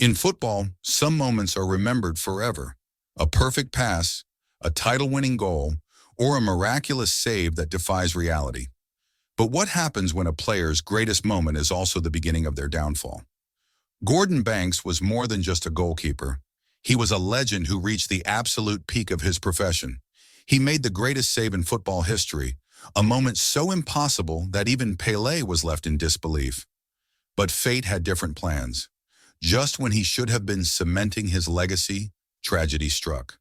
In football, some moments are remembered forever. A perfect pass, a title-winning goal, or a miraculous save that defies reality. But what happens when a player's greatest moment is also the beginning of their downfall? Gordon Banks was more than just a goalkeeper. He was a legend who reached the absolute peak of his profession. He made the greatest save in football history, a moment so impossible that even Pele was left in disbelief. But fate had different plans. Just when he should have been cementing his legacy, tragedy struck.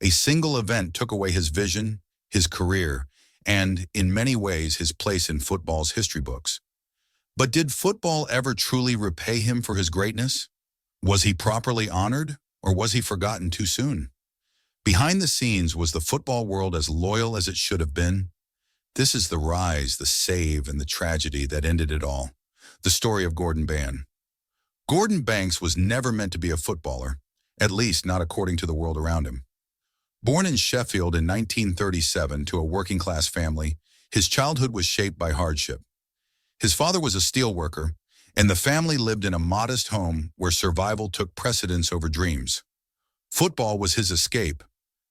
A single event took away his vision, his career, and, in many ways, his place in football's history books. But did football ever truly repay him for his greatness? Was he properly honored, or was he forgotten too soon? Behind the scenes, was the football world as loyal as it should have been? This is the rise, the save, and the tragedy that ended it all. The story of Gordon Banks. Gordon Banks was never meant to be a footballer, at least not according to the world around him. Born in Sheffield in 1937 to a working-class family, his childhood was shaped by hardship. His father was a steelworker, and the family lived in a modest home where survival took precedence over dreams. Football was his escape,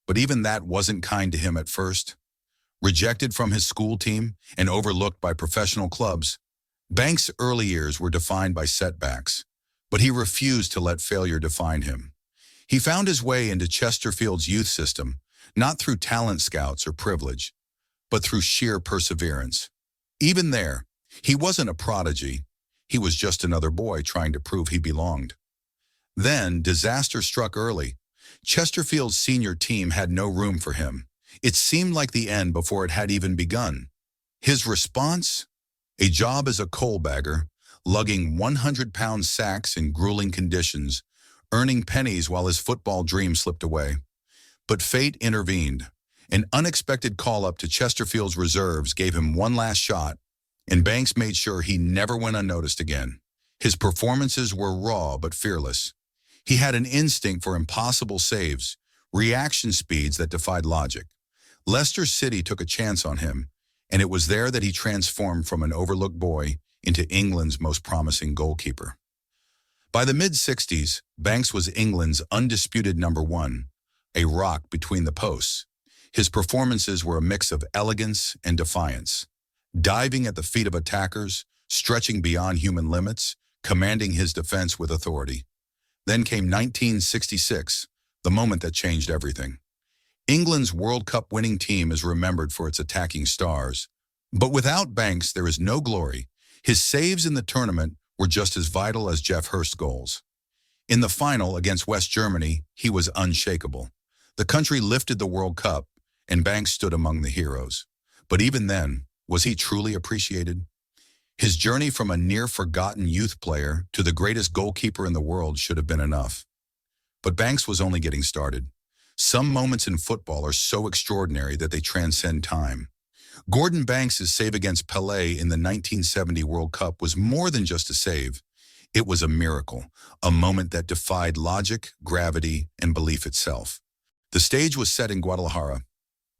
but even that wasn't kind to him at first. Rejected from his school team and overlooked by professional clubs, Banks' early years were defined by setbacks, but he refused to let failure define him. He found his way into Chesterfield's youth system, not through talent scouts or privilege, but through sheer perseverance. Even there, he wasn't a prodigy. He was just another boy trying to prove he belonged. Then, disaster struck early. Chesterfield's senior team had no room for him. It seemed like the end before it had even begun. His response? A job as a coal bagger, lugging 100-pound sacks in grueling conditions, earning pennies while his football dream slipped away. But fate intervened. An unexpected call-up to Chesterfield's reserves gave him one last shot, and Banks made sure he never went unnoticed again. His performances were raw but fearless. He had an instinct for impossible saves, reaction speeds that defied logic. Leicester City took a chance on him, and it was there that he transformed from an overlooked boy into England's most promising goalkeeper. By the mid-60s, Banks was England's undisputed number one, a rock between the posts. His performances were a mix of elegance and defiance, diving at the feet of attackers, stretching beyond human limits, commanding his defense with authority. Then came 1966, the moment that changed everything. England's World Cup winning team is remembered for its attacking stars. But without Banks, there is no glory. His saves in the tournament were just as vital as Geoff Hurst's goals. In the final against West Germany, he was unshakable. The country lifted the World Cup, and Banks stood among the heroes. But even then, was he truly appreciated? His journey from a near-forgotten youth player to the greatest goalkeeper in the world should have been enough. But Banks was only getting started. Some moments in football are so extraordinary that they transcend time. Gordon Banks' save against Pelé in the 1970 World Cup was more than just a save. It was a miracle, a moment that defied logic, gravity, and belief itself. The stage was set in Guadalajara.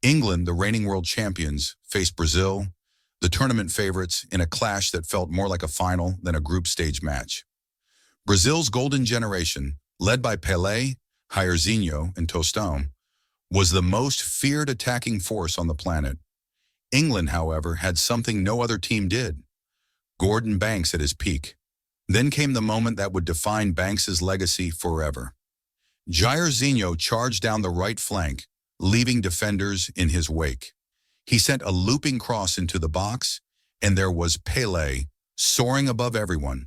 England, the reigning world champions, faced Brazil, the tournament favorites, in a clash that felt more like a final than a group stage match. Brazil's golden generation, led by Pelé, Jairzinho, and Tostão, was the most feared attacking force on the planet. England, however, had something no other team did. Gordon Banks at his peak. Then came the moment that would define Banks's legacy forever. Jairzinho charged down the right flank, leaving defenders in his wake. He sent a looping cross into the box, and there was Pele, soaring above everyone.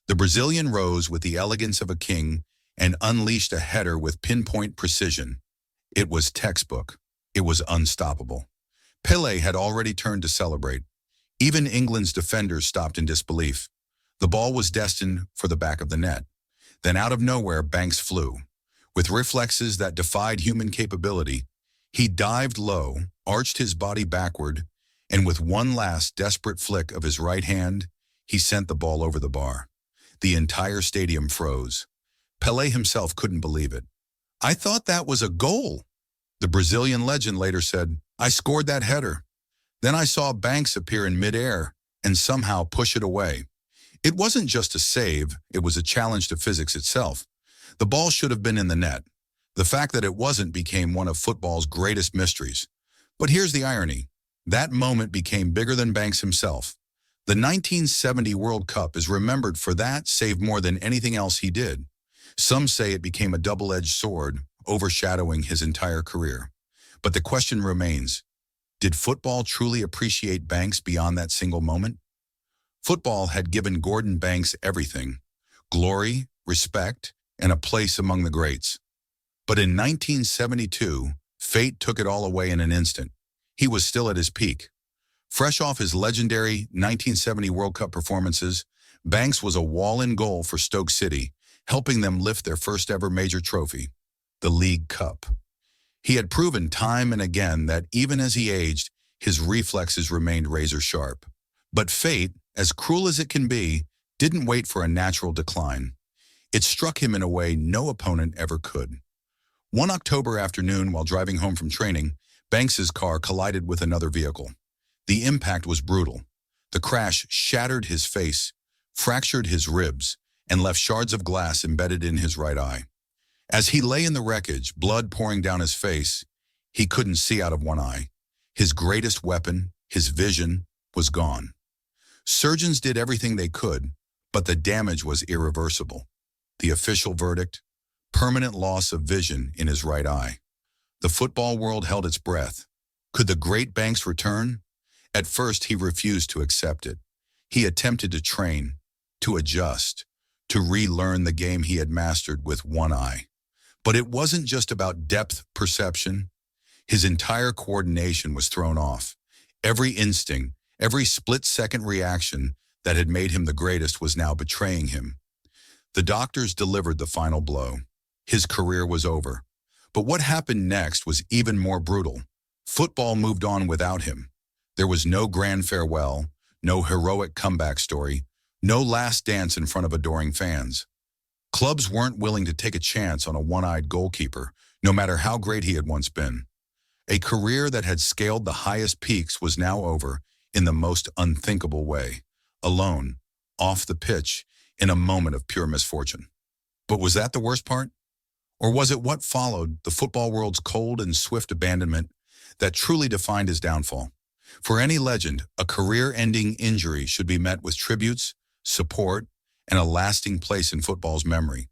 The Brazilian rose with the elegance of a king and unleashed a header with pinpoint precision. It was textbook. It was unstoppable. Pele had already turned to celebrate. Even England's defenders stopped in disbelief. The ball was destined for the back of the net. Then out of nowhere, Banks flew. With reflexes that defied human capability, he dived low, arched his body backward, and with one last desperate flick of his right hand, he sent the ball over the bar. The entire stadium froze. Pelé himself couldn't believe it. "I thought that was a goal." The Brazilian legend later said, "I scored that header. Then I saw Banks appear in midair and somehow push it away. It wasn't just a save, it was a challenge to physics itself. The ball should have been in the net. The fact that it wasn't became one of football's greatest mysteries. But here's the irony. That moment became bigger than Banks himself. The 1970 World Cup is remembered for that save more than anything else he did. Some say it became a double-edged sword, overshadowing his entire career. But the question remains, did football truly appreciate Banks beyond that single moment? Football had given Gordon Banks everything: glory, respect, and a place among the greats. But in 1972, fate took it all away in an instant. He was still at his peak. Fresh off his legendary 1970 World Cup performances, Banks was a wall-in goal for Stoke City, helping them lift their first ever major trophy, the League Cup. He had proven time and again that even as he aged, his reflexes remained razor-sharp. But fate, as cruel as it can be, didn't wait for a natural decline. It struck him in a way no opponent ever could. One October afternoon, while driving home from training, Banks's car collided with another vehicle. The impact was brutal. The crash shattered his face, fractured his ribs, and left shards of glass embedded in his right eye. As he lay in the wreckage, blood pouring down his face, he couldn't see out of one eye. His greatest weapon, his vision, was gone. Surgeons did everything they could, but the damage was irreversible. The official verdict: permanent loss of vision in his right eye. The football world held its breath. Could the great Banks return? At first, he refused to accept it. He attempted to train, to adjust, to relearn the game he had mastered with one eye. But it wasn't just about depth perception. His entire coordination was thrown off. Every instinct, every split-second reaction that had made him the greatest was now betraying him. The doctors delivered the final blow. His career was over. But what happened next was even more brutal. Football moved on without him. There was no grand farewell, no heroic comeback story, no last dance in front of adoring fans. Clubs weren't willing to take a chance on a one-eyed goalkeeper, no matter how great he had once been. A career that had scaled the highest peaks was now over in the most unthinkable way, alone, off the pitch, in a moment of pure misfortune. But was that the worst part? Or was it what followed, the football world's cold and swift abandonment, that truly defined his downfall? For any legend, a career-ending injury should be met with tributes, support, and a lasting place in football's memory.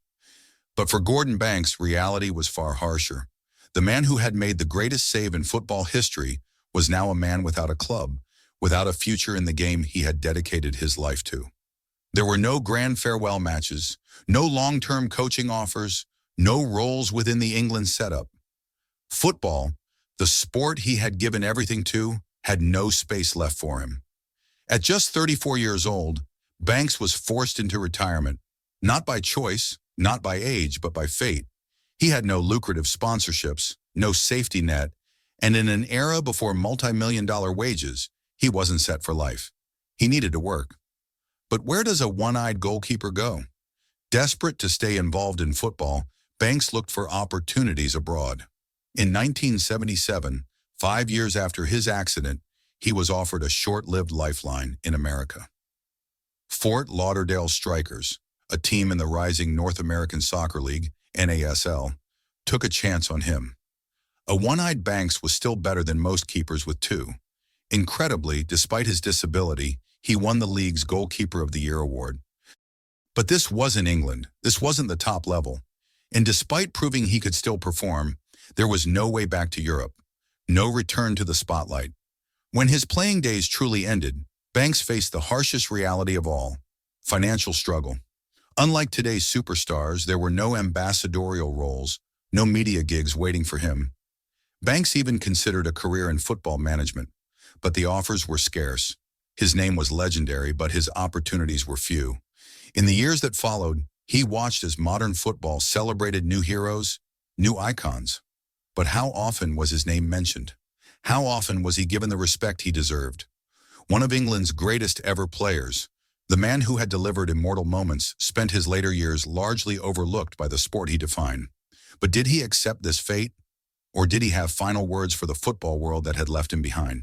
But for Gordon Banks, reality was far harsher. The man who had made the greatest save in football history was now a man without a club, without a future in the game he had dedicated his life to. There were no grand farewell matches, no long-term coaching offers, no roles within the England setup. Football, the sport he had given everything to, had no space left for him. At just 34 years old, Banks was forced into retirement, not by choice, not by age, but by fate. He had no lucrative sponsorships, no safety net, and in an era before multi-million-dollar wages, he wasn't set for life. He needed to work. But where does a one-eyed goalkeeper go? Desperate to stay involved in football, Banks looked for opportunities abroad. In 1977, 5 years after his accident, he was offered a short-lived lifeline in America. Fort Lauderdale Strikers, a team in the rising North American Soccer League, NASL, took a chance on him. A one-eyed Banks was still better than most keepers with two. Incredibly, despite his disability, he won the league's Goalkeeper of the Year award. But this wasn't England. This wasn't the top level. And despite proving he could still perform, there was no way back to Europe, no return to the spotlight. When his playing days truly ended, Banks faced the harshest reality of all: financial struggle. Unlike today's superstars, there were no ambassadorial roles, no media gigs waiting for him. Banks even considered a career in football management, but the offers were scarce. His name was legendary, but his opportunities were few. In the years that followed, he watched as modern football celebrated new heroes, new icons. But how often was his name mentioned? How often was he given the respect he deserved? One of England's greatest ever players, the man who had delivered immortal moments, spent his later years largely overlooked by the sport he defined. But did he accept this fate? Or did he have final words for the football world that had left him behind?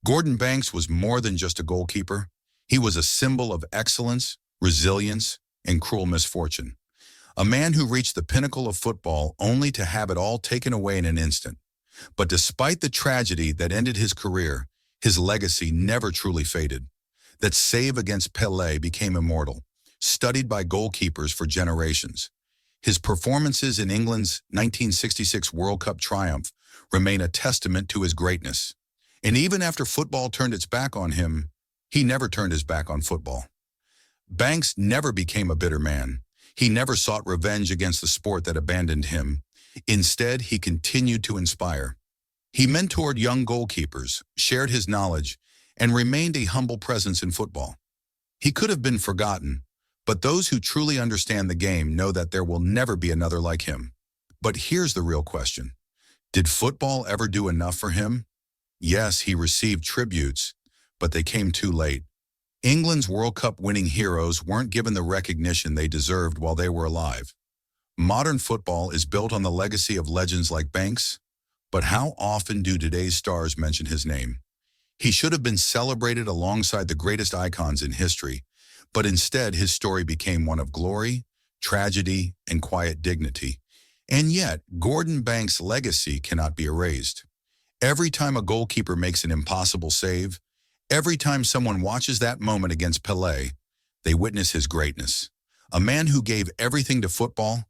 Gordon Banks was more than just a goalkeeper. He was a symbol of excellence, resilience, and cruel misfortune. A man who reached the pinnacle of football only to have it all taken away in an instant. But despite the tragedy that ended his career, his legacy never truly faded. That save against Pelé became immortal, studied by goalkeepers for generations. His performances in England's 1966 World Cup triumph remain a testament to his greatness. And even after football turned its back on him, he never turned his back on football. Banks never became a bitter man. He never sought revenge against the sport that abandoned him. Instead, he continued to inspire. He mentored young goalkeepers, shared his knowledge, and remained a humble presence in football. He could have been forgotten, but those who truly understand the game know that there will never be another like him. But here's the real question. Did football ever do enough for him? Yes, he received tributes, but they came too late. England's World Cup winning heroes weren't given the recognition they deserved while they were alive. Modern football is built on the legacy of legends like Banks, but how often do today's stars mention his name? He should have been celebrated alongside the greatest icons in history, but instead his story became one of glory, tragedy, and quiet dignity. And yet, Gordon Banks' legacy cannot be erased. Every time a goalkeeper makes an impossible save, every time someone watches that moment against Pelé, they witness his greatness. A man who gave everything to football,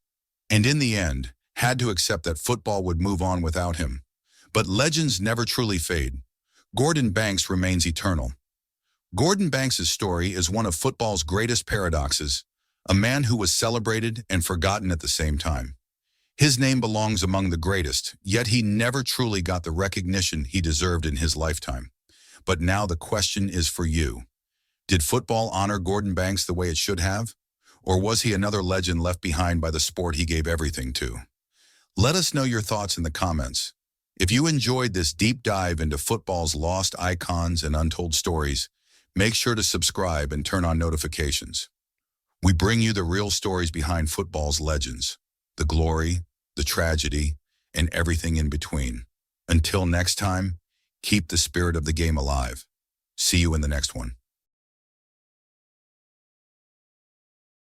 and in the end, had to accept that football would move on without him. But legends never truly fade. Gordon Banks remains eternal. Gordon Banks' story is one of football's greatest paradoxes, a man who was celebrated and forgotten at the same time. His name belongs among the greatest, yet he never truly got the recognition he deserved in his lifetime. But now the question is for you. Did football honor Gordon Banks the way it should have? Or was he another legend left behind by the sport he gave everything to? Let us know your thoughts in the comments. If you enjoyed this deep dive into football's lost icons and untold stories, make sure to subscribe and turn on notifications. We bring you the real stories behind football's legends, the glory, the tragedy, and everything in between. Until next time, keep the spirit of the game alive. See you in the next one.